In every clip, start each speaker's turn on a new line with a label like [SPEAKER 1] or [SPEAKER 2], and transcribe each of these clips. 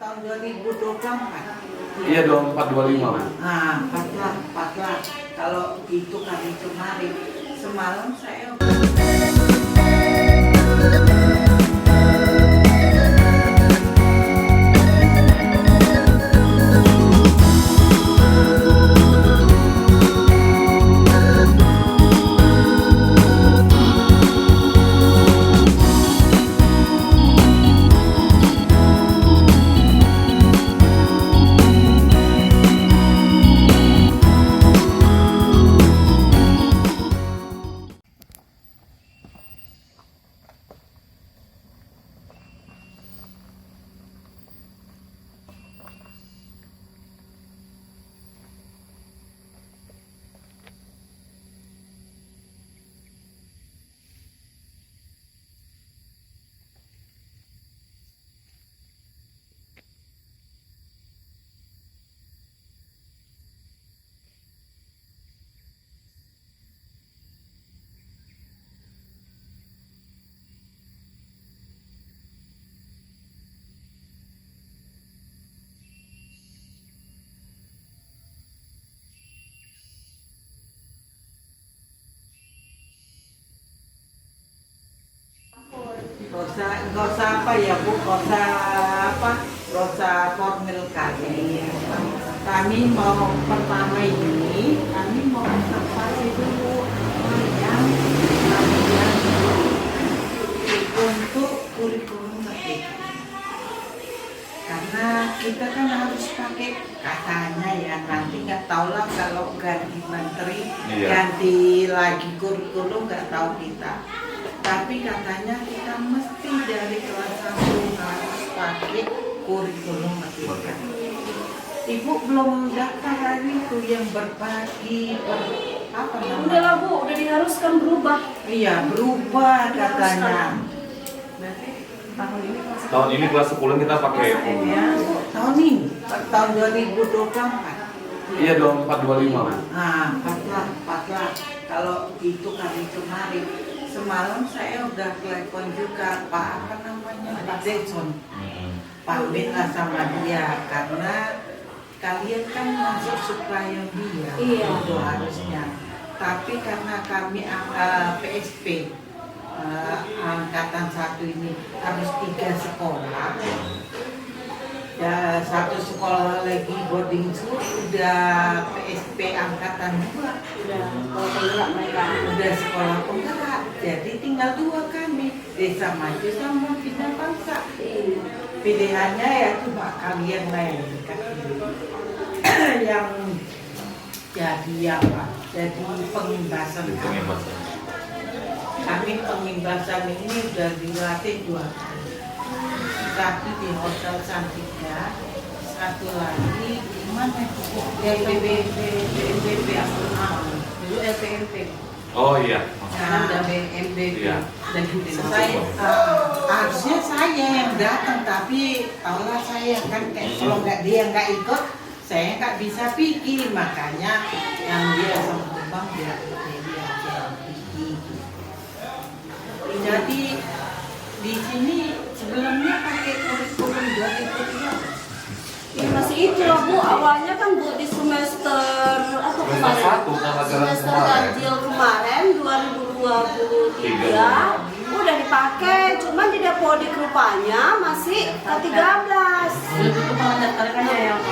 [SPEAKER 1] tahun 2024.
[SPEAKER 2] Iya dong, 425.
[SPEAKER 1] Nah, 4 lah. Kalau itu kami kemarin, semalam saya nggak usah apa ya Bu, nggak usah formal kali. Kami mau pertama ini, kami mau observasi dulu yang untuk kurikulum merdeka. Karena kita kan harus pakai katanya ya, nanti nggak tahu lah kalau ganti menteri, ganti lagi kurikulum nggak tahu kita. Tapi katanya kita mesti dari kelas 1 harus pakai kurikulum merdeka. Ibu belum daftar hari itu yang berbagi apa namanya?
[SPEAKER 3] Udah lah Bu, udah diharuskan berubah.
[SPEAKER 1] Iya, berubah katanya.
[SPEAKER 3] Berarti
[SPEAKER 2] Tahun ini kelas 10 kita pakai
[SPEAKER 1] Ya, tahun ini, tahun 2024.
[SPEAKER 2] Iya dong, 425.
[SPEAKER 1] Nah, 4 lah. Kalau itu kami kemarin, semalam saya udah telepon juga Pak Dekson. Pak Minta sama dia karena kalian kan masuk supplier dia, itu harusnya. Tapi karena kami PSP angkatan 1 ini harus 3 sekolah. Ya, 1 sekolah lagi boarding school udah PSP angkatan 2.
[SPEAKER 3] udah penggerak mereka.
[SPEAKER 1] Udah sekolah penggerak. Jadi tinggal 2 kami, Desa Maju sama Bina Bangsa. Pilihannya ya cuma kalian lah yang jadi apa? Jadi pengimbasan kami. Kami pengimbasan ini udah dilatih 2 kali. Satu di Hotel Santika, satu lagi di mana? BNPB dulu LPMP.
[SPEAKER 2] Oh iya.
[SPEAKER 1] Sekarang udah BNPB.
[SPEAKER 2] Iya.
[SPEAKER 1] Dan saya harusnya saya yang datang, tapi tahulah saya kan kalau dia nggak ikut, saya nggak bisa pikir, makanya yang dia sama Bang dia aja pikir. Jadi di sini sebelumnya pakai kurikulum 2013.
[SPEAKER 3] Ya masih itu lah Bu, awalnya kan Bu di semester apa kemarin? Semester ganjil kemarin 2023 udah dipakai, cuman di Dapodik rupanya masih ke-13.
[SPEAKER 4] Itu pendaftarannya yang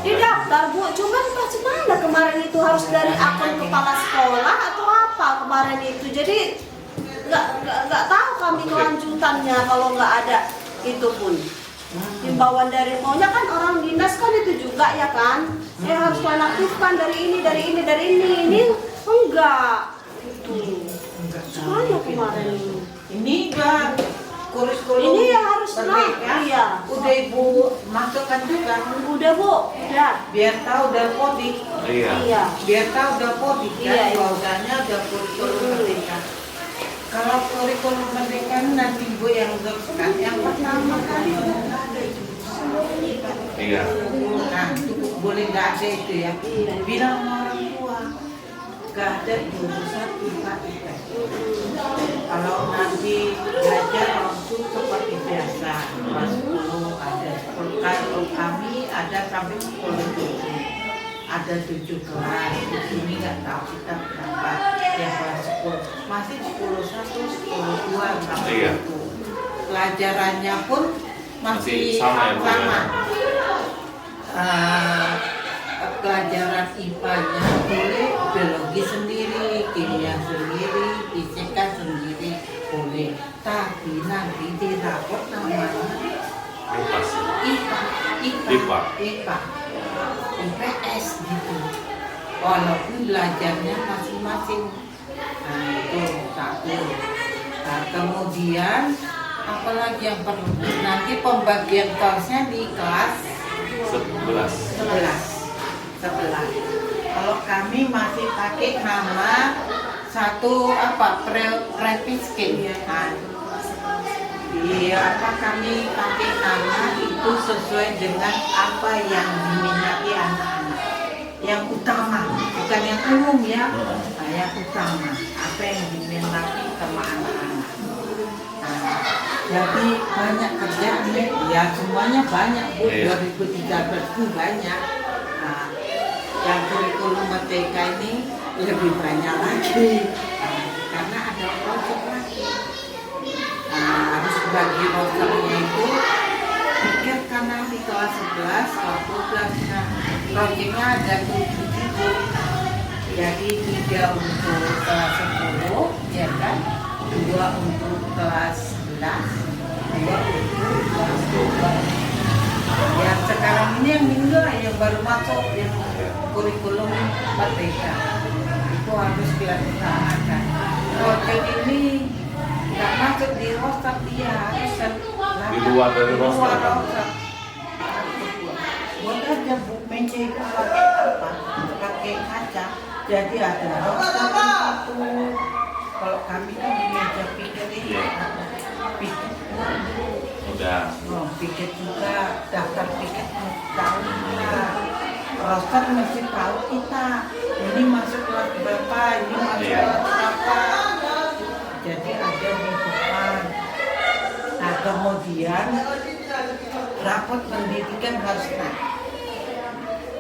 [SPEAKER 3] Didaftar Bu, cuman bagaimana kemarin itu harus dari akun kepala sekolah atau apa kemarin itu, jadi nggak tahu kami kelanjutannya kalau nggak ada itu pun. Himbauan dari maunya kan orang dinas kan itu juga ya kan, saya harus nonaktifkan dari ini ini enggak itu. Soalnya kemarin
[SPEAKER 1] Ini enggak kurikulum
[SPEAKER 3] ini yang harus
[SPEAKER 1] merdeka.
[SPEAKER 3] iya.
[SPEAKER 1] Udah Ibu masukkan juga.
[SPEAKER 3] Udah Bu, udah.
[SPEAKER 1] Biar tahu udah podik.
[SPEAKER 2] Iya.
[SPEAKER 3] Iya.
[SPEAKER 1] Biar tahu udah podik kan.
[SPEAKER 3] Iya, iya.
[SPEAKER 1] Bahwasanya udah kurikulum merdeka. Kalau kurikulum merdeka nanti Bu yang teruskan yang pertama kali udah nggak ada itu.
[SPEAKER 2] Iya.
[SPEAKER 1] Nah, itu boleh nggak ada itu ya. Bilang sama orang tua nggak ada 21 Pak. Kalau nanti belajar langsung seperti biasa, kelas 10 ada 10 kan kalau kami ada sampai 10 ada 7 kelas. Di sini nggak tahu kita berapa yang kelas 10 masih 10-1, 10-2 sampai
[SPEAKER 2] Iya.
[SPEAKER 1] itu. Pelajarannya pun masih
[SPEAKER 2] Masih sama ya, Bu, ya?
[SPEAKER 1] sama. Pelajaran IPA-nya boleh, biologi sendiri, kimia sendiri, fisika sendiri boleh. Tapi nanti di rapor namanya
[SPEAKER 2] Lepas.
[SPEAKER 1] IPA,
[SPEAKER 2] IPA.
[SPEAKER 1] IPA, IPS gitu. Walaupun belajarnya masing-masing. Nah itu satu. Nah, kemudian apalagi yang perlu? Nanti pembagian kelasnya di kelas
[SPEAKER 2] 11.
[SPEAKER 1] 11. Kalau kami masih pakai nama satu prepiskin ya kan. Iya, kami pakai nama itu sesuai dengan apa yang diminati anak-anak. Yang utama, bukan yang umum ya. Nah, yang utama, apa yang diminati sama anak-anak. Nah, jadi banyak kerjaan ya, semuanya banyak Bu.
[SPEAKER 2] Iya.
[SPEAKER 1] 2013 itu banyak. Nah, yang kurikulum merdeka ini lebih banyak lagi. Nah, karena ada proyek lagi. Nah, harus bagi rosternya itu pikir karena di kelas 11, kelas 12. Nah, proyeknya ada 7 gitu. Jadi 3 untuk kelas 10, ya kan? 2 untuk kelas 11, 2 untuk kelas 12. Yang sekarang ini yang minggu yang baru masuk yang kurikulum merdeka itu harus dilaksanakan. Proyek ini nggak masuk di roster dia harus
[SPEAKER 2] Di luar dari roster.
[SPEAKER 1] Buat aja Bu meja itu pakai apa? Pakai kaca. Jadi ada roster itu. Kalau kami kan di meja piket ini, piket
[SPEAKER 2] Udah.
[SPEAKER 1] oh, piket juga, daftar piket tahu kita. Roster mesti tahu kita. Ini masuk kelas berapa, ini masuk
[SPEAKER 2] Iya.
[SPEAKER 1] kelas berapa. Jadi ada di depan. Nah kemudian rapot pendidikan harus naik.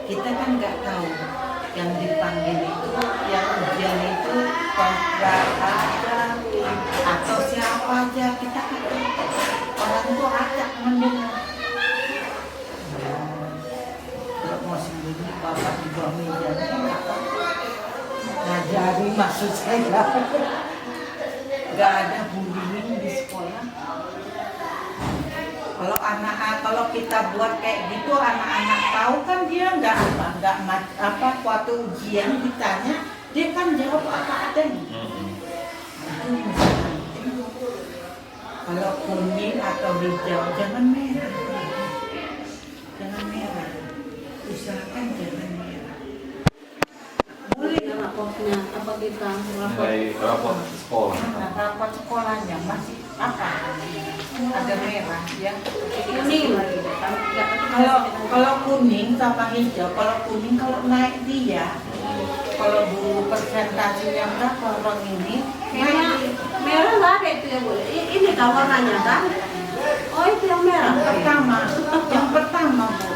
[SPEAKER 1] Kita kan nggak tahu yang dipanggil itu, yang ujian itu kontra aja atau siapa aja kita kan orang tua acak mendengar. Kalau mau sembunyi bapak di bawah mejanya apa? Ngajari maksud saya. Nggak ada bullying di sekolah. Kalau kita buat kayak gitu anak-anak tahu kan dia nggak waktu ujian ditanya dia kan jawab apa adanya. Itu mesti penting. Kalau kuning atau hijau jangan merah, usahakan jangan merah. Boleh
[SPEAKER 3] Raportnya apa kita rapor?
[SPEAKER 2] Nilai rapor sekolah.
[SPEAKER 1] nah, rapat sekolahnya masih apa? Ada merah ya.
[SPEAKER 3] Kuning.
[SPEAKER 1] Kalau kuning sama hijau, kalau kuning kalau naik dia, kalau dulu persentasinya berapa orang ini
[SPEAKER 3] Merah,
[SPEAKER 1] naik
[SPEAKER 3] merah nggak ada itu ya Bu. Ini kan warnanya kan? Oh itu yang merah.
[SPEAKER 1] yang pertama Bu,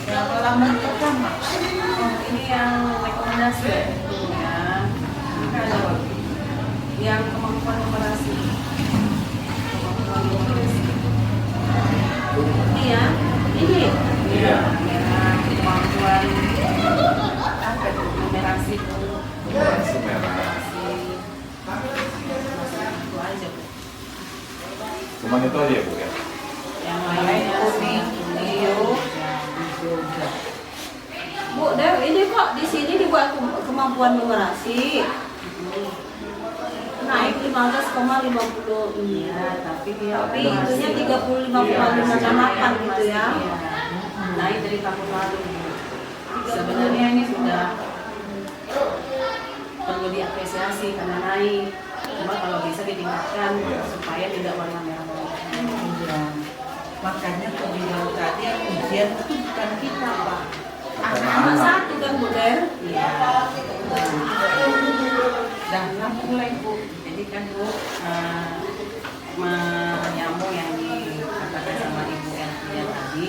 [SPEAKER 1] yang halaman pertama.
[SPEAKER 4] Ini yang rekomendasi ya. Ini ada yang kemampuan numerasi. Kemampuan numerasi.
[SPEAKER 3] Ini ya, ini.
[SPEAKER 2] Iya.
[SPEAKER 4] Kemampuan apa itu? Numerasi itu.
[SPEAKER 2] Numerasi merah.
[SPEAKER 4] Itu aja Bu.
[SPEAKER 2] Cuman itu aja ya Bu ya.
[SPEAKER 4] Yang
[SPEAKER 1] Lain
[SPEAKER 4] lainnya
[SPEAKER 1] kuning, hijau,
[SPEAKER 4] hijau.
[SPEAKER 3] Bu, Dew, ini kok di sini dibuat kemampuan numerasi. Naik 15,50.
[SPEAKER 4] Iya, tapi dia
[SPEAKER 3] Tapi itunya 35,58 gitu ya.
[SPEAKER 4] Iya. Naik dari tahun lalu. Sebenarnya ini sudah perlu diapresiasi karena naik. Cuma kalau bisa ditingkatkan supaya tidak warna merah.
[SPEAKER 1] Iya. Makanya aku bilang tadi ujian itu bukan kita Pak.
[SPEAKER 3] Anak-anak satu kan Bu Dew?
[SPEAKER 4] Iya.
[SPEAKER 1] Dan mulai Bu.
[SPEAKER 4] Jadi kan Bu menyambung yang dikatakan sama Ibu Elvia tadi,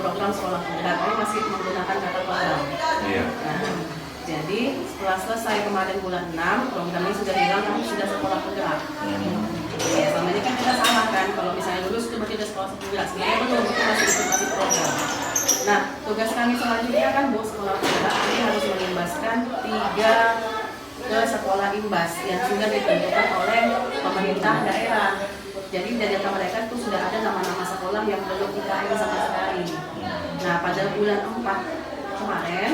[SPEAKER 4] program sekolah penggerak. Ini masih menggunakan kata program.
[SPEAKER 2] Iya.
[SPEAKER 4] Nah, jadi setelah selesai kemarin bulan 6, program ini sudah hilang, kamu sudah sekolah penggerak. Ya, selama ini kan kita salah kan, kalau misalnya lulus itu berarti udah sekolah penggerak. Sebenarnya betul, itu masih program. Nah, tugas kami selanjutnya kan Bu, sekolah penggerak ini harus mengimbaskan 3 ke sekolah imbas yang sudah ditentukan oleh pemerintah daerah. Jadi di data mereka itu sudah ada nama-nama sekolah yang belum IKN sama sekali. Nah, pada bulan 4 kemarin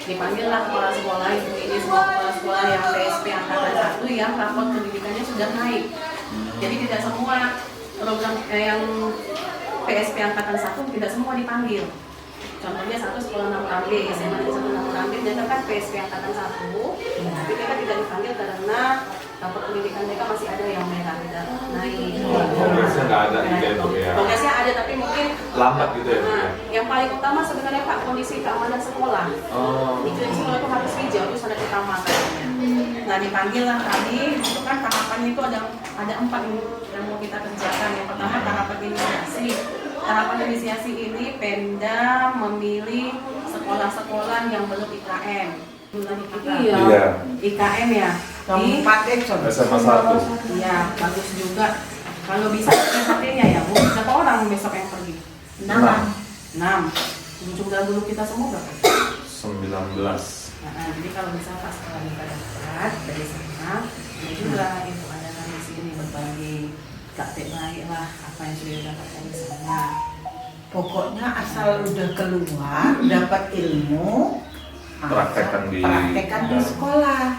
[SPEAKER 4] dipanggillah kepala sekolah ini semua kepala sekolah yang PSP angkatan 1 yang rapor pendidikannya sudah naik. Jadi tidak semua program yang PSP angkatan 1 tidak semua dipanggil. Contohnya satu sekolah 6 B, SMA di 6 B, dan kan PSP angkatan 1, tapi mereka tidak dipanggil karena rapor pendidikan mereka masih ada yang merah, tidak naik.
[SPEAKER 2] Progresnya nggak ada gitu ya Bu ya.
[SPEAKER 4] Progresnya ada, tapi mungkin
[SPEAKER 2] Lambat gitu ya Bu
[SPEAKER 4] nah,
[SPEAKER 2] ya.
[SPEAKER 4] yang paling utama sebenarnya Pak, kondisi keamanan sekolah.
[SPEAKER 2] Oh.
[SPEAKER 4] Itu sekolah itu harus hijau, itu sangat utama katanya. Nah, dipanggil lah kami, itu kan tahapannya itu ada 4 yang mau kita kerjakan. Yang pertama tahapan inisiasi. Tahapan inisiasi ini Pemda memilih sekolah-sekolah yang belum IKN.
[SPEAKER 3] Iya.
[SPEAKER 4] IKN ya.
[SPEAKER 1] Yang 4 Exxon.
[SPEAKER 2] SMA 1.
[SPEAKER 4] Iya, bagus juga. Kalau bisa PHT-nya ya Bu, berapa orang besok yang pergi?
[SPEAKER 3] 6.
[SPEAKER 4] 6. Jumlah guru kita semua berapa?
[SPEAKER 2] 19.
[SPEAKER 4] Nah, jadi kalau bisa pas setelah kita dapat dari sana, ya juga ibu ada di sini berbagi praktek baik lah apa yang sudah didapatkan di sana.
[SPEAKER 1] Pokoknya asal udah keluar, dapat ilmu,
[SPEAKER 2] Praktekkan
[SPEAKER 1] di sekolah.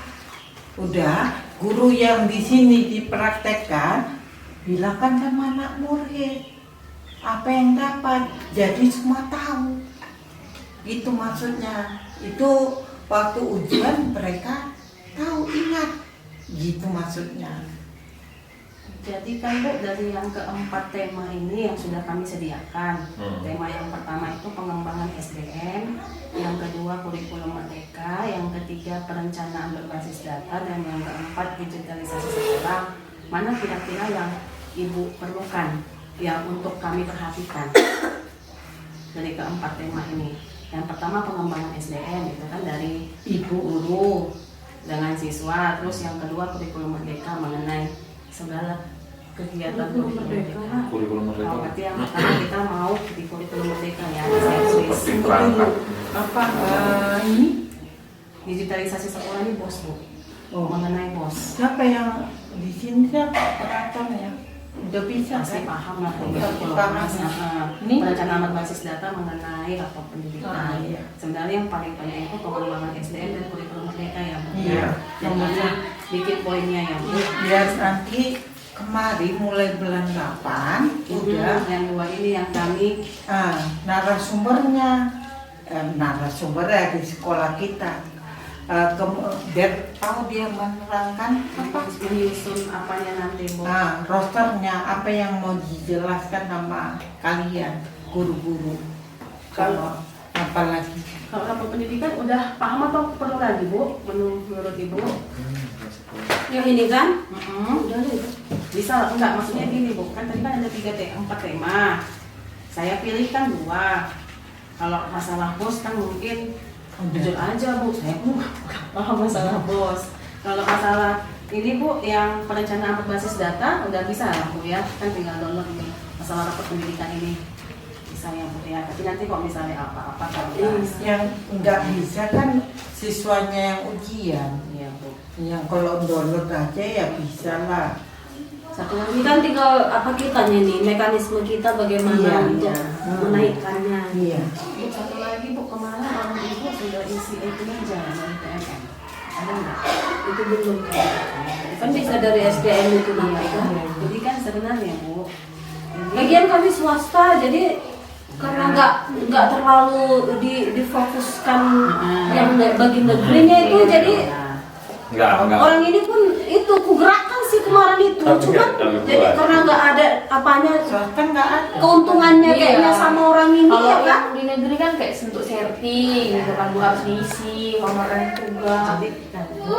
[SPEAKER 1] Udah, guru yang di sini dipraktekkan, bilangkan sama anak murid apa yang dapat. Jadi semua tahu. Itu maksudnya. Itu waktu ujian mereka tahu, ingat. Gitu maksudnya.
[SPEAKER 4] Jadi kan Bu, dari yang keempat tema ini yang sudah kami sediakan. Tema yang pertama itu pengembangan SDM, yang kedua kurikulum merdeka, yang ketiga perencanaan berbasis data, dan yang keempat digitalisasi sekolah. Mana kira-kira yang Ibu perlukan yang untuk kami perhatikan dari keempat tema ini? Yang pertama pengembangan SDM, itu kan dari ibu guru dengan siswa. Terus yang kedua kurikulum merdeka mengenai segala kegiatan kurikulum merdeka.
[SPEAKER 2] Kurikulum
[SPEAKER 4] Oh,
[SPEAKER 2] merdeka.
[SPEAKER 4] berarti yang pertama kita mau di kurikulum merdeka ya,
[SPEAKER 2] Seperti perangkat.
[SPEAKER 1] Apa ini?
[SPEAKER 4] digitalisasi sekolah ini bos Bu.
[SPEAKER 1] Oh.
[SPEAKER 4] Mengenai bos.
[SPEAKER 1] Siapa yang di sini, siapa operatornya? Udah bisa
[SPEAKER 4] Pasti
[SPEAKER 1] kan?
[SPEAKER 4] paham lah
[SPEAKER 1] Pasti
[SPEAKER 4] kalau
[SPEAKER 1] paham.
[SPEAKER 4] ini perencanaan berbasis data mengenai rapor pendidikan.
[SPEAKER 1] Ah, iya.
[SPEAKER 4] Sebenarnya yang paling penting itu pengembangan SDM dan kurikulum merdeka ya Bu.
[SPEAKER 1] Iya.
[SPEAKER 4] Yang mana bikin poinnya ya Bu.
[SPEAKER 1] Biar nanti kemarin mulai bulan 8 udah
[SPEAKER 4] Yang dua ini yang kami
[SPEAKER 1] narasumbernya di sekolah kita. Biar tahu dia menerangkan apa
[SPEAKER 4] menyusun apanya nanti Bu.
[SPEAKER 1] rosternya, apa yang mau dijelaskan sama kalian guru-guru. Kalau apalagi
[SPEAKER 4] Kalau rapor pendidikan udah paham atau perlu lagi Bu? Menurut Ibu?
[SPEAKER 3] Yang ini kan?
[SPEAKER 4] Udah deh. Bisa enggak, maksudnya gini Bu, kan tadi kan ada 4 tema. Saya pilihkan 2. Kalau masalah bos kan mungkin jujur aja Bu, saya pun nggak paham masalah bos. Kalau masalah ini Bu, yang perencanaan berbasis data udah bisa lah Bu ya, kan tinggal download nih masalah rapor pendidikan ini. Bisa ya Bu ya, tapi nanti kok misalnya apa-apa kalau
[SPEAKER 1] yang nggak bisa kan siswanya yang ujian.
[SPEAKER 4] Iya Bu.
[SPEAKER 1] Yang kalau download aja ya bisa lah.
[SPEAKER 4] Satu lagi
[SPEAKER 3] Ini kan tinggal apa kitanya nih, mekanisme kita bagaimana
[SPEAKER 1] Iya,
[SPEAKER 3] untuk
[SPEAKER 1] iya.
[SPEAKER 3] menaikkannya.
[SPEAKER 1] Iya.
[SPEAKER 4] Bu, satu lagi Bu, kemarin orang Ibu sudah isi itu aja dari PMM. Ada nggak?
[SPEAKER 3] Itu belum. Kan bisa dari SDM itu nanti kan.
[SPEAKER 4] Jadi kan sebenarnya Bu, ini
[SPEAKER 3] Lagian kami swasta, jadi karena nggak terlalu difokuskan yang bagi negerinya itu, jadi
[SPEAKER 2] Enggak.
[SPEAKER 3] orang ini pun itu kugerakkan sih kemarin itu,
[SPEAKER 2] Tapi
[SPEAKER 3] cuman
[SPEAKER 2] nggak
[SPEAKER 3] jadi
[SPEAKER 2] buat.
[SPEAKER 3] karena nggak ada apanya
[SPEAKER 1] Swasta nggak ada.
[SPEAKER 3] keuntungannya
[SPEAKER 5] Iya.
[SPEAKER 3] kayaknya sama orang ini
[SPEAKER 5] Kalau
[SPEAKER 3] ya kan.
[SPEAKER 5] yang di negeri kan kayak untuk serting gitu kan, Bu, harus diisi honorer tugas.
[SPEAKER 4] jadi kan Bu,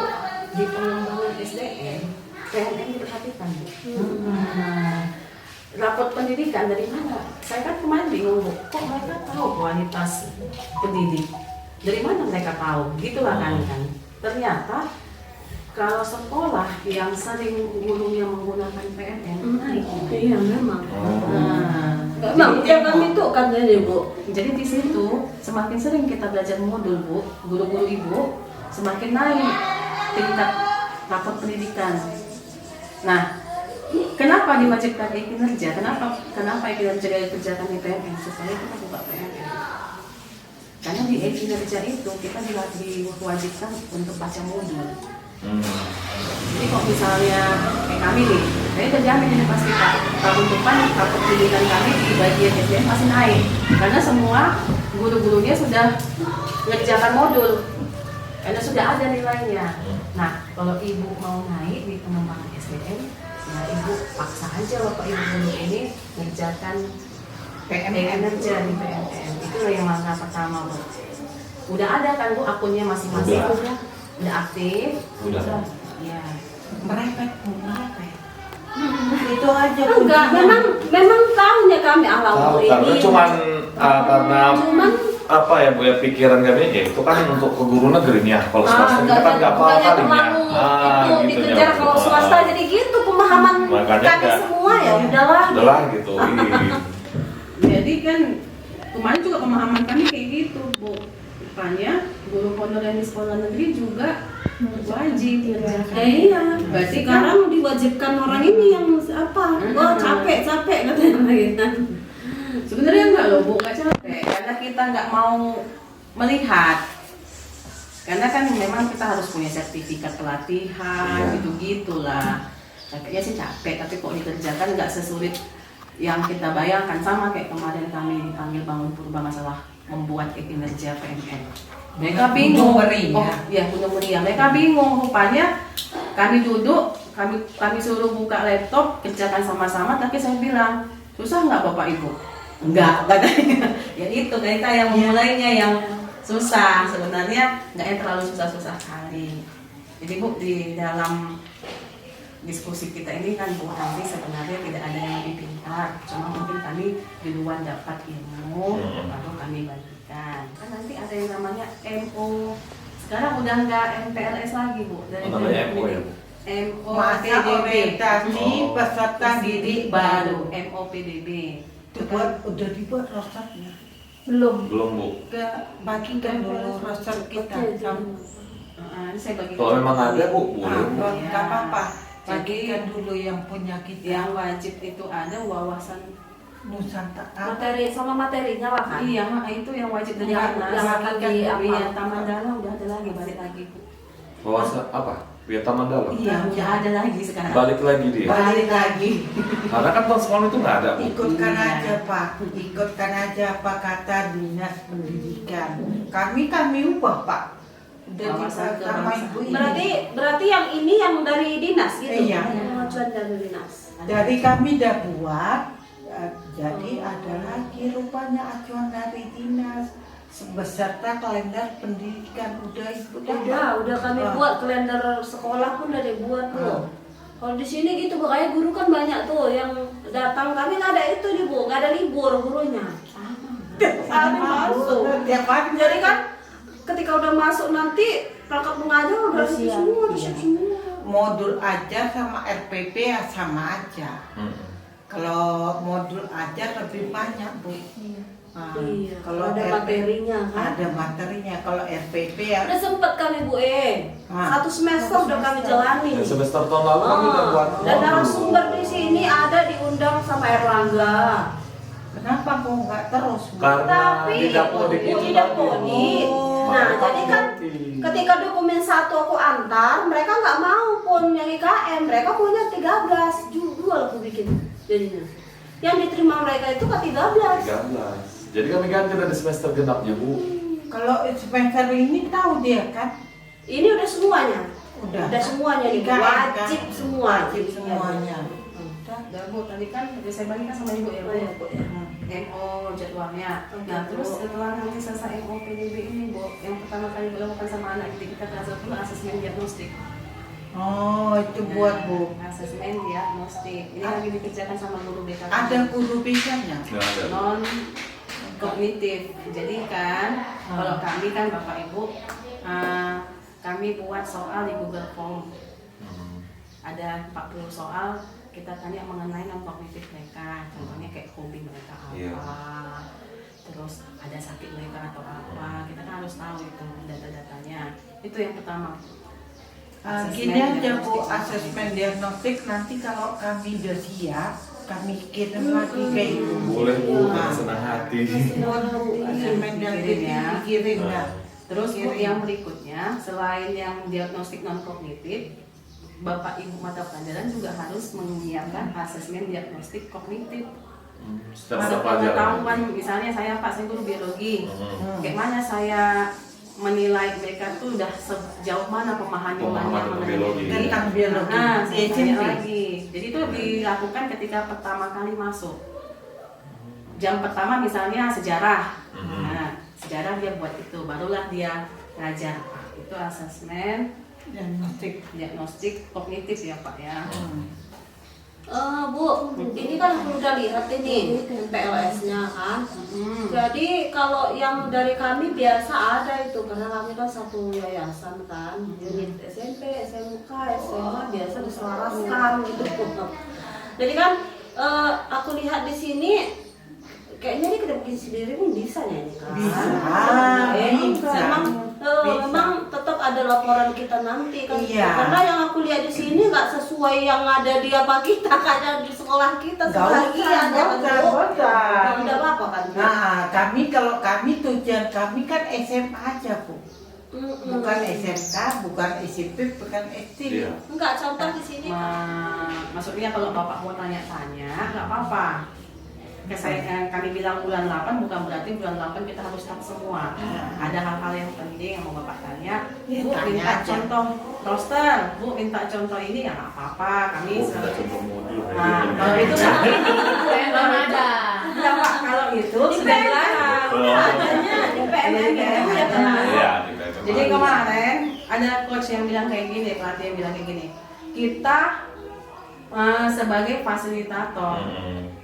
[SPEAKER 4] di pengembangan SDM, PMM diperhatikan Bu. Nah, rapot pendidikan dari mana? Saya kan kemarin bingung, Bu. Kok mereka tahu kualitas pendidik? Dari mana mereka tahu? Gitulah kan. Ternyata kalau sekolah yang sering gurunya menggunakan PMN, naik.
[SPEAKER 3] Iya memang.
[SPEAKER 4] Nah,
[SPEAKER 3] Memang yang kami itu kan jadi Bu.
[SPEAKER 4] jadi di situ semakin sering kita belajar modul, Bu, guru-guru Ibu semakin naik tingkat rapot pendidikan. Nah, kenapa diwajibkan kinerja? Kenapa kinerja dikerjakan di PMN? Supaya kita buka PMN. Karena di kinerja itu kita diwajibkan untuk baca modul. Jadi kok misalnya kayak kami nih, saya udah jamin ini pasti tahun depan rapot pendidikan kami di bagian SDM pasti naik. Karena semua guru-gurunya sudah mengerjakan modul. Karena sudah ada nilainya. Nah, kalau ibu mau naik di pengembangan SDM, ya ibu paksa aja bapak ibu guru ini mengerjakan PMN aja di PMN. Itu yang langkah pertama, Bu. Udah ada kan Bu akunnya masing-masing? Udah aktif?
[SPEAKER 2] Udah.
[SPEAKER 4] Iya.
[SPEAKER 1] Merepet. Itu aja
[SPEAKER 3] Enggak, memang tahunya kami
[SPEAKER 2] Tahu,
[SPEAKER 3] ini.
[SPEAKER 2] karena cuman karena
[SPEAKER 3] Cuman
[SPEAKER 2] apa ya Bu ya, pikiran kami ya itu kan untuk ke guru negeri nih ya. Kalau swasta kita kan nggak apa-apa
[SPEAKER 3] enggak
[SPEAKER 2] kali ya.
[SPEAKER 3] terlalu itu
[SPEAKER 2] gitu
[SPEAKER 3] dikejar
[SPEAKER 2] ya.
[SPEAKER 3] kalau swasta jadi gitu pemahaman
[SPEAKER 2] Makanya
[SPEAKER 3] kami
[SPEAKER 2] enggak.
[SPEAKER 3] semua ya udahlah.
[SPEAKER 2] Udahlah gitu. Iya.
[SPEAKER 4] Jadi kan kemarin juga pemahaman kami kayak gitu, Bu. Rupanya guru honorer di sekolah negeri juga wajib
[SPEAKER 3] Ya iya.
[SPEAKER 4] Berarti
[SPEAKER 3] Sekarang diwajibkan orang ini yang apa? Wah capek katanya gitu.
[SPEAKER 4] sebenarnya enggak loh, Bu, nggak capek. Karena kita nggak mau melihat. Karena kan memang kita harus punya sertifikat pelatihan, gitu-gitulah. Capeknya sih capek, tapi kok dikerjakan nggak sesulit yang kita bayangkan. Sama kayak kemarin kami dipanggil Bangun Purba masalah membuat kinerja PMN. Mereka bingung.
[SPEAKER 1] Gunung Meriah.
[SPEAKER 4] Gunung Meriah. Mereka bingung. Rupanya kami duduk, kami suruh buka laptop, kerjakan sama-sama. Tapi saya bilang, susah nggak Bapak Ibu? Enggak, katanya. Ya itu kita yang memulainya yang susah. Sebenarnya nggak yang terlalu susah-susah sekali. Jadi Bu, di dalam diskusi kita ini kan Bu nanti sebenarnya tidak ada yang lebih pintar, cuma mungkin kami di luar dapat ilmu lalu kami bagikan. Kan nanti ada yang namanya MO. Sekarang udah nggak MPLS lagi Bu, dari
[SPEAKER 2] Namanya MO ya, Bu?
[SPEAKER 1] Masa orientasi peserta didik baru.
[SPEAKER 4] MOPDB.
[SPEAKER 1] Udah dibuat rosternya.
[SPEAKER 3] Belum.
[SPEAKER 2] Belum Bu.
[SPEAKER 1] Bagikan dulu roster kita.
[SPEAKER 4] Ini saya bagikan.
[SPEAKER 2] Kalau memang ada Bu, boleh Bu.
[SPEAKER 1] Nggak apa-apa. Bagikan dulu yang punya kita.
[SPEAKER 4] Yang wajib itu ada wawasan
[SPEAKER 1] Nusantara.
[SPEAKER 3] Materinya lah kan.
[SPEAKER 4] Iya, itu yang wajib dari
[SPEAKER 3] Yang
[SPEAKER 4] atas.
[SPEAKER 3] akan di apa?
[SPEAKER 4] Iya, Taman Dalam udah ada lagi, balik lagi Bu.
[SPEAKER 2] Wawasan apa? Biar taman dalam.
[SPEAKER 4] Iya, udah ada lagi sekarang.
[SPEAKER 2] Balik lagi dia.
[SPEAKER 1] Balik lagi.
[SPEAKER 2] Karena kan tahun sekolah itu nggak ada Bu.
[SPEAKER 1] Ikutkan
[SPEAKER 4] Iya.
[SPEAKER 1] aja Pak. Ikutkan aja apa kata Dinas Pendidikan. Kami ubah Pak. Udah
[SPEAKER 4] Wawasan
[SPEAKER 1] sama
[SPEAKER 4] kebangsaan.
[SPEAKER 1] Ibu ini.
[SPEAKER 3] Berarti yang ini yang dari dinas gitu.
[SPEAKER 1] Iya.
[SPEAKER 3] Pengajuan dari dinas.
[SPEAKER 1] Dari kami udah buat. Jadi ada lagi rupanya acuan dari dinas. Beserta kalender pendidikan udah Ibu
[SPEAKER 3] Udah kami buat kalender sekolah pun udah dibuat Bu. Kalau di sini gitu Bu, kayak guru kan banyak tuh yang datang, kami nggak ada itu nih Bu, nggak ada libur gurunya. Sama masuk.
[SPEAKER 1] Tiap hari.
[SPEAKER 3] Jadi kan ketika udah masuk nanti perangkat mengajar udah siap semua, siap semua.
[SPEAKER 1] Modul aja sama RPP ya sama aja. Kalau modul aja lebih banyak Bu. Nah,
[SPEAKER 3] Iya,
[SPEAKER 1] kalau
[SPEAKER 3] ada
[SPEAKER 1] RPP
[SPEAKER 3] materinya kan.
[SPEAKER 1] Ada materinya. Kalau RPP ya.
[SPEAKER 3] Udah sempet kami Bu
[SPEAKER 1] Ah.
[SPEAKER 3] 1 semester udah kami jalani.
[SPEAKER 2] Dan semester tahun lalu kami udah buat.
[SPEAKER 3] Dan narasumber di sini ada diundang sama Erlangga.
[SPEAKER 1] Kenapa kok nggak terus Bu?
[SPEAKER 2] Karena
[SPEAKER 3] Tapi
[SPEAKER 2] tidak mau
[SPEAKER 3] tidak podit. Nah, jadi kan ketika dokumen 1 aku antar, mereka nggak mau pun yang IKM, mereka punya 13, jual aku bikin jadinya. Yang diterima mereka itu ke 13.
[SPEAKER 2] 13. Jadi kami ganti dari semester genapnya Bu.
[SPEAKER 1] Kalau semester ini tahu dia kan?
[SPEAKER 3] Ini udah semuanya.
[SPEAKER 1] Udah
[SPEAKER 3] Semuanya nih,
[SPEAKER 1] IKM,
[SPEAKER 3] wajib
[SPEAKER 1] kan?
[SPEAKER 3] semua.
[SPEAKER 1] Wajib semuanya. Udah.
[SPEAKER 4] Udah Bu, tadi kan udah saya bagikan sama Ibu ya Bu.
[SPEAKER 3] Oh, iya, Bu, ya.
[SPEAKER 4] MO jadwalnya. Nah terus setelah nanti selesai MO PDB ini Bu, yang pertama kali dilakukan sama anak didik kita kelas 10 asesmen diagnostik.
[SPEAKER 1] Oh, itu buat Bu.
[SPEAKER 4] Asesmen diagnostik. Ini lagi dikerjakan sama guru BK.
[SPEAKER 1] Ada guru BK-nya?
[SPEAKER 2] Nggak ada.
[SPEAKER 4] Non kognitif. Jadi kan kalau kami kan Bapak Ibu kami buat soal di Google Form. Ada 40 soal kita tanya mengenai non kognitif mereka. Contohnya kayak hobi mereka apa.
[SPEAKER 2] Iya.
[SPEAKER 4] Terus ada sakit mereka atau apa. Kita kan harus tahu itu data-datanya. Itu yang pertama.
[SPEAKER 1] Gini aja Bu, asesmen diagnostik nanti kalau kami udah siap, kami kirim lagi ke Ibu.
[SPEAKER 2] Boleh Bu, dengan senang hati.
[SPEAKER 1] Buat Bu, asesmen diagnostik dikirim ya.
[SPEAKER 4] Terus Bu, yang berikutnya selain yang diagnostik non kognitif, Bapak Ibu mata pelajaran juga harus menyiapkan asesmen diagnostik kognitif.
[SPEAKER 2] Setiap
[SPEAKER 4] Ada
[SPEAKER 2] mata pelajaran.
[SPEAKER 4] pengetahuan, misalnya saya Pak, saya guru biologi. Kayak mana saya menilai mereka tuh udah sejauh mana pemahamannya
[SPEAKER 2] Pemahaman biologi.
[SPEAKER 1] Tentang biologi.
[SPEAKER 4] Nah,
[SPEAKER 1] Di
[SPEAKER 4] saya
[SPEAKER 1] SMP.
[SPEAKER 4] tanya lagi. Jadi itu dilakukan ketika pertama kali masuk. Jam pertama misalnya sejarah. Nah, sejarah dia buat itu, barulah dia ngajar. Itu asesmen diagnostik kognitif ya Pak ya.
[SPEAKER 3] Bu, ini kan aku udah lihat ini PLS-nya kan. Jadi kalau yang dari kami biasa ada itu, karena kami kan satu yayasan kan, unit SMP, SMK, SMA biasa diselaraskan gitu. Jadi kan aku lihat di sini kayaknya ini kita bikin sendiri pun bisa ya ini kan.
[SPEAKER 1] Bisa.
[SPEAKER 3] Memang tetap ada laporan kita nanti kan.
[SPEAKER 1] Iya.
[SPEAKER 3] Karena yang aku lihat di sini nggak sesuai yang ada di apa kita kayak di sekolah kita sebagian ya kan. Tidak apa-apa kan.
[SPEAKER 1] Nah, kalau kami tujuan kami kan SMA aja Bu. Bukan SMK, bukan SMP, bukan SD.
[SPEAKER 2] Iya.
[SPEAKER 3] Enggak, contoh di sini
[SPEAKER 4] Maksudnya kalau Bapak mau tanya-tanya, nggak apa-apa. Kami bilang bulan 8 bukan berarti bulan 8 kita harus tahu semua. Ada hal-hal yang penting yang mau Bapak tanya. Bu,
[SPEAKER 1] Tanya
[SPEAKER 4] minta
[SPEAKER 1] aja.
[SPEAKER 4] contoh roster. Bu, minta contoh ini ya nggak apa-apa. Kami
[SPEAKER 2] Bu, kita contoh modul.
[SPEAKER 4] Nah, kalau itu
[SPEAKER 5] Belum ada.
[SPEAKER 4] Enggak, Pak, kalau itu sudah dilarang.
[SPEAKER 3] adanya di PMN ya kan.
[SPEAKER 2] Iya,
[SPEAKER 4] Jadi kemarin ada coach yang bilang kayak gini, pelatih yang bilang kayak gini. Kita sebagai fasilitator,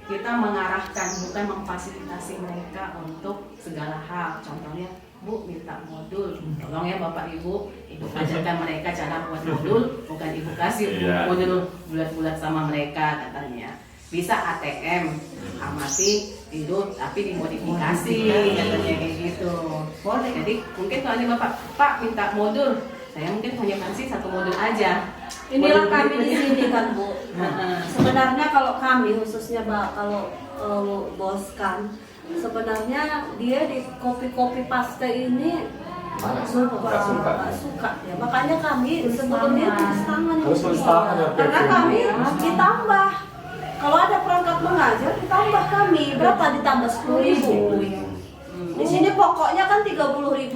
[SPEAKER 4] kita mengarahkan bukan memfasilitasi mereka untuk segala hal. Contohnya, Bu minta modul, tolong ya Bapak Ibu ajarkan mereka cara buat modul, bukan Ibu kasih modul bulat-bulat sama mereka katanya. Bisa ATM, amati, tidur, tapi dimodifikasi katanya kayak gitu. Boleh. Jadi mungkin kalau ada Bapak, Pak minta modul, saya mungkin hanya kasih satu modul aja.
[SPEAKER 3] Inilah kami di sini kan Bu. Sebenarnya kalau kami khususnya kalau bos kan, sebenarnya dia di kopi paste ini
[SPEAKER 2] Nggak suka.
[SPEAKER 3] nggak suka ya. Makanya kami sebelumnya tulis tangan
[SPEAKER 2] Harus tulis tangan ya,
[SPEAKER 3] karena
[SPEAKER 2] Pep.
[SPEAKER 3] kami ditambah. Kalau ada perangkat mengajar ditambah kami berapa ditambah 10.000. Di sini pokoknya kan 30.000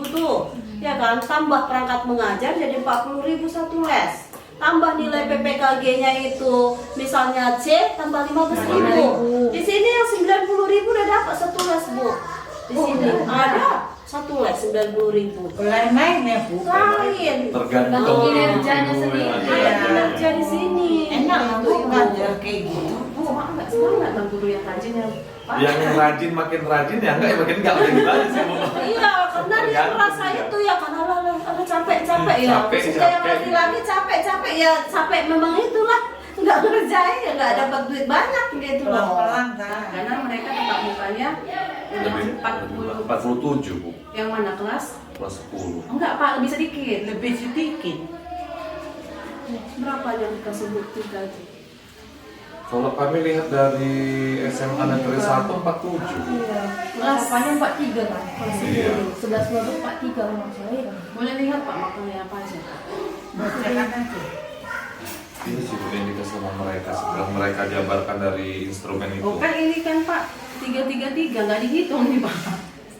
[SPEAKER 3] tuh, ya kan? Tambah perangkat mengajar jadi 40.000 satu les. Tambah nilai PPKG-nya itu misalnya C tambah 15.000. Di sini yang 90.000 udah dapat satu les Bu. Di sini ada satu les 90.000.
[SPEAKER 1] Lain-lain ya Bu.
[SPEAKER 3] Lain.
[SPEAKER 2] Tergantung
[SPEAKER 5] kinerjanya
[SPEAKER 2] ibu
[SPEAKER 5] sendiri.
[SPEAKER 2] yang
[SPEAKER 3] Ada
[SPEAKER 2] ada.
[SPEAKER 3] kinerja di sini.
[SPEAKER 1] Enak
[SPEAKER 3] Itu,
[SPEAKER 1] Bu
[SPEAKER 3] Ibu.
[SPEAKER 1] ngajar kayak gitu.
[SPEAKER 4] Bu, mak nggak semangat bang guru yang rajin ya Pak.
[SPEAKER 2] Yang rajin makin rajin ya enggak, makin enggak udah gitu aja sih Bu.
[SPEAKER 3] Iya, karena dia
[SPEAKER 2] Tergantung
[SPEAKER 3] merasa
[SPEAKER 2] dia.
[SPEAKER 3] itu ya kan ada capek-capek ya.
[SPEAKER 2] Capek,
[SPEAKER 3] Sudah yang
[SPEAKER 2] capek.
[SPEAKER 3] lagi-lagi capek-capek ya capek memang itulah. Nggak ngerjain ya nggak dapat duit banyak gitu loh.
[SPEAKER 1] Pelan-pelan kan.
[SPEAKER 4] Karena mereka tetap mukanya
[SPEAKER 2] Lebih 47 Bu.
[SPEAKER 4] yang mana kelas?
[SPEAKER 2] Kelas 10.
[SPEAKER 4] Enggak Pak, lebih sedikit.
[SPEAKER 1] Lebih sedikit.
[SPEAKER 3] Berapa yang kita sebut tiga itu?
[SPEAKER 2] Kalau kami lihat dari SMA Negeri 1 47.
[SPEAKER 3] Iya.
[SPEAKER 5] Kelas apanya 43 kan? Kelas
[SPEAKER 2] Iya.
[SPEAKER 5] 10. 11 12 43 kalau saya kan.
[SPEAKER 4] Boleh lihat Pak makannya apa aja.
[SPEAKER 1] Bacakan aja.
[SPEAKER 2] Ini sih Bu yang dikasih sama mereka setelah mereka jabarkan dari instrumen itu.
[SPEAKER 4] Oh kan ini kan Pak 333 nggak dihitung nih Pak.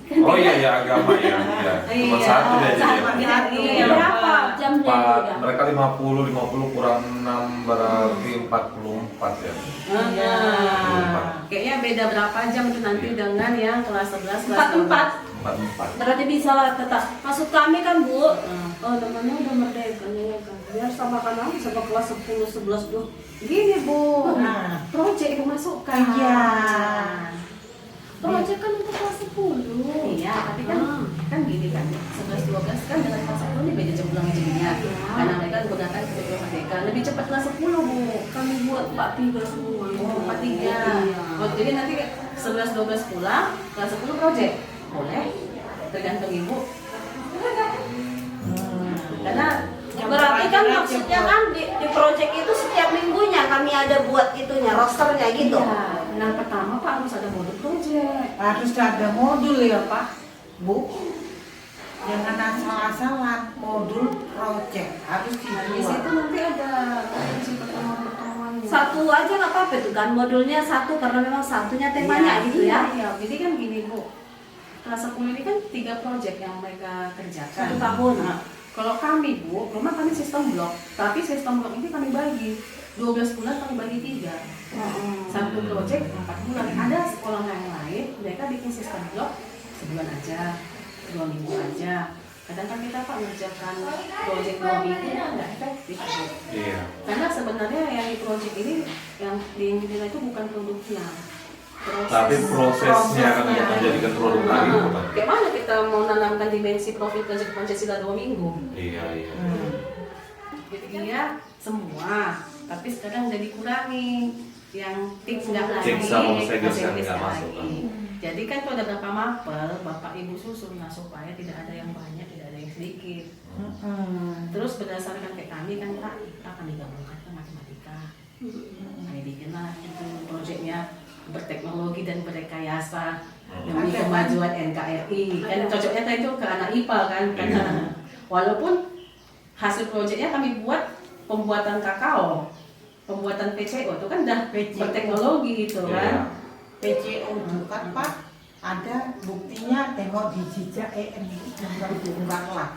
[SPEAKER 2] Oh iya ya, agama ya. Cuma satu ya jadi.
[SPEAKER 4] Sama
[SPEAKER 2] ya.
[SPEAKER 4] satu.
[SPEAKER 3] Iya,
[SPEAKER 2] Iya.
[SPEAKER 3] berapa jamnya itu
[SPEAKER 2] Empat,
[SPEAKER 3] ya?
[SPEAKER 2] mereka 50 kurang 6 berarti 44 ya.
[SPEAKER 4] Kayaknya beda berapa jam itu nanti dengan yang kelas 11 kelas 12.
[SPEAKER 3] 44.
[SPEAKER 2] 44.
[SPEAKER 3] Berarti bisa lah tetap. Maksud kami kan Bu, namanya udah merdeka nih kan. Biar samakan aja sama kelas 10, 11 tuh.
[SPEAKER 4] Gini Bu,
[SPEAKER 1] Nah.
[SPEAKER 4] project dimasukkan.
[SPEAKER 1] Iya.
[SPEAKER 3] Project kan untuk kelas 10.
[SPEAKER 4] Iya, tapi kan gini kan, 11-12 kan dengan kelas 10 ini beda jam pulang jadinya. Karena mereka menggunakan kurikulum merdeka, lebih cepat kelas 10 Bu.
[SPEAKER 3] Kami buat 43 semua.
[SPEAKER 4] Oh, 43.
[SPEAKER 3] Iya.
[SPEAKER 4] Oh, jadi nanti 11-12 pulang, kelas 10 project. Boleh, tergantung Ibu. Karena
[SPEAKER 3] Berarti kan maksudnya kan di project itu setiap minggunya kami ada buat itunya, rosternya gitu.
[SPEAKER 4] iya, yang pertama Pak harus ada modul project.
[SPEAKER 1] Harus ada modul ya Pak, Bu. Jangan asal-asalan, modul project harus
[SPEAKER 4] Nah, di situ
[SPEAKER 1] dibuat.
[SPEAKER 4] nanti ada si pertemuan-pertemuannya.
[SPEAKER 3] Satu aja nggak apa-apa itu kan, modulnya satu karena memang satunya temanya gitu ya.
[SPEAKER 4] Iya, jadi kan gini Bu, kelas 10 ini kan 3 project yang mereka kerjakan.
[SPEAKER 3] 1 tahun.
[SPEAKER 4] Nah, kalau kami Bu, rumah kami sistem blok, tapi sistem blok ini kami bagi 12 bulan kami bagi 3. Satu project 4 bulan. Ada sekolah yang lain, mereka bikin sistem blok sebulan aja, 2 minggu aja. Kadang kan kita Pak mengerjakan project 2 minggu nggak efektif Bu.
[SPEAKER 2] Iya.
[SPEAKER 4] Karena sebenarnya yang di project ini yang dinilai itu bukan produknya.
[SPEAKER 2] Tapi prosesnya kan untuk menjadikan produk lagi
[SPEAKER 4] Nah,
[SPEAKER 2] bukan?
[SPEAKER 4] kayak mana kita mau nanamkan dimensi profil project Pancasila 2 minggu?
[SPEAKER 2] Iya, iya.
[SPEAKER 4] Jadi dia semua, tapi sekarang udah dikurangi yang tips nggak lagi,
[SPEAKER 2] Tips sama segel
[SPEAKER 4] segel
[SPEAKER 2] nggak
[SPEAKER 4] nggak
[SPEAKER 2] masuk,
[SPEAKER 4] lagi. Jadi kan kalau ada berapa mapel, bapak ibu susun lah supaya tidak ada yang banyak, tidak ada yang sedikit. Terus berdasarkan kayak kami kan Pak, kita akan digabungkan ke matematika. Kami bikinlah itu proyeknya berteknologi dan berrekayasa demi kemajuan NKRI. Kan cocoknya tadi itu ke anak IPA kan, karena walaupun hasil proyeknya kami buat pembuatan kakao, pembuatan PCO itu kan udah berteknologi itu kan.
[SPEAKER 1] PCO bukan Pak, ada buktinya, tengok di jejak EM diunggah lah.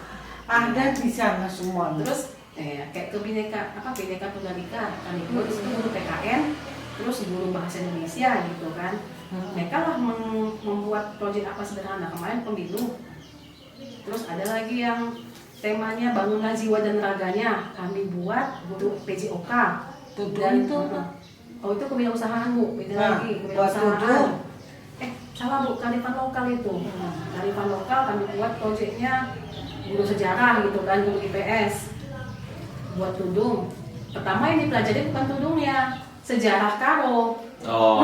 [SPEAKER 1] Ada di sana semua.
[SPEAKER 4] Terus kayak ke bineka tunggal ika kami buat itu guru PKN, terus guru bahasa Indonesia gitu kan. Mereka lah membuat proyek apa sederhana kemarin pemilu. Terus ada lagi yang temanya bangunan jiwa dan raganya kami buat guru PJOK. Dan
[SPEAKER 1] itu
[SPEAKER 4] oh itu kewirausahaan Bu, beda
[SPEAKER 1] Nah,
[SPEAKER 4] lagi
[SPEAKER 1] buat
[SPEAKER 4] kewirausahaan. Salah Bu, kearifan lokal itu. Kearifan lokal kami buat proyeknya guru sejarah gitu kan, guru IPS. Buat tudung. Pertama yang dipelajari bukan tudungnya, sejarah karo.
[SPEAKER 2] Oh,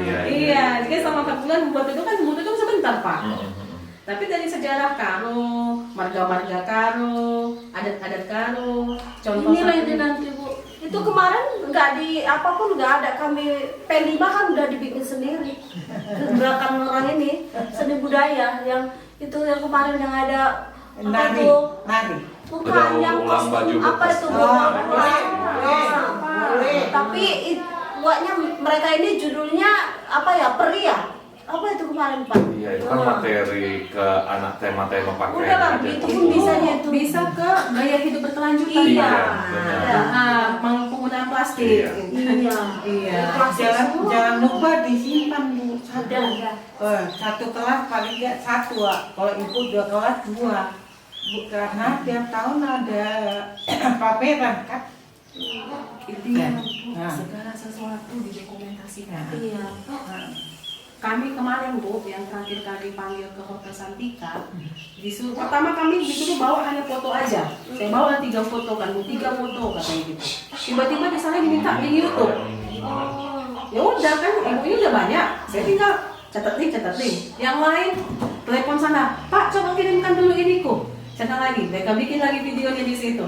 [SPEAKER 2] iya.
[SPEAKER 4] Iya, jadi selama 4 bulan buat tudung kan tudung sebentar Pak. Tapi dari sejarah karo, marga-marga karo, adat-adat karo, contoh
[SPEAKER 3] Inilah
[SPEAKER 4] satu-
[SPEAKER 3] itu nanti Bu. Itu kemarin nggak di apapun nggak ada, kami P5 kan udah dibikin sendiri. Gerakan orang ini seni budaya yang itu yang kemarin yang ada apa
[SPEAKER 1] nari,
[SPEAKER 3] itu
[SPEAKER 1] nari.
[SPEAKER 3] bukan
[SPEAKER 2] Udah
[SPEAKER 3] yang
[SPEAKER 2] ulang
[SPEAKER 3] kostum
[SPEAKER 2] baju
[SPEAKER 3] apa
[SPEAKER 2] bekas.
[SPEAKER 3] itu
[SPEAKER 1] Oh,
[SPEAKER 3] bukan
[SPEAKER 1] boleh.
[SPEAKER 3] tapi buatnya mereka ini judulnya apa ya, peri ya apa itu kemarin Pak?
[SPEAKER 2] Iya, itu kan materi ke anak tema-tema pakaian
[SPEAKER 3] Udah lah,
[SPEAKER 2] aja.
[SPEAKER 3] itu pun bisanya itu.
[SPEAKER 4] bisa ke gaya hidup berkelanjutan.
[SPEAKER 3] Iya.
[SPEAKER 2] benar.
[SPEAKER 4] Penggunaan plastik.
[SPEAKER 2] Iya.
[SPEAKER 3] Iya.
[SPEAKER 4] Iya.
[SPEAKER 1] Jangan lupa disimpan Bu.
[SPEAKER 3] Ada.
[SPEAKER 1] Satu kelas paling nggak 1 Wak. Kalau ibu 2 kelas 2. Karena tiap tahun ada pameran kan.
[SPEAKER 4] Intinya
[SPEAKER 1] Nah.
[SPEAKER 4] segala sesuatu didokumentasikan.
[SPEAKER 3] Iya.
[SPEAKER 4] Kami kemarin Bu, yang terakhir kali panggil ke Hotel Santika, pertama kami disuruh bawa hanya foto aja. Saya bawa 3 foto kan, 3 foto katanya gitu. Tiba-tiba di sana diminta di YouTube. Ya udah kan, ibunya udah banyak. Saya tinggal catat nih. Yang lain telepon sana, Pak coba kirimkan dulu ini kok. Catat lagi, mereka bikin lagi videonya di situ.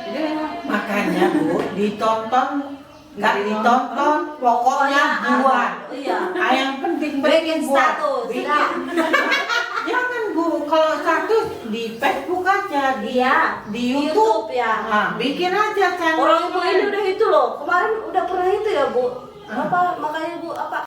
[SPEAKER 4] Jadi memang
[SPEAKER 1] Makanya Bu, ditonton nggak ditonton, pokoknya buat.
[SPEAKER 3] Iya.
[SPEAKER 1] Yang penting
[SPEAKER 3] Bikin
[SPEAKER 1] buat.
[SPEAKER 3] status,
[SPEAKER 1] Bikin.
[SPEAKER 3] ya.
[SPEAKER 1] Jangan Bu, kalau status di Facebook aja,
[SPEAKER 3] Iya,
[SPEAKER 1] di
[SPEAKER 3] di
[SPEAKER 1] YouTube.
[SPEAKER 3] YouTube ya.
[SPEAKER 1] Nah, bikin aja channel.
[SPEAKER 3] Orang tua ini udah itu loh, kemarin udah pernah itu ya Bu. Apa makanya Bu apa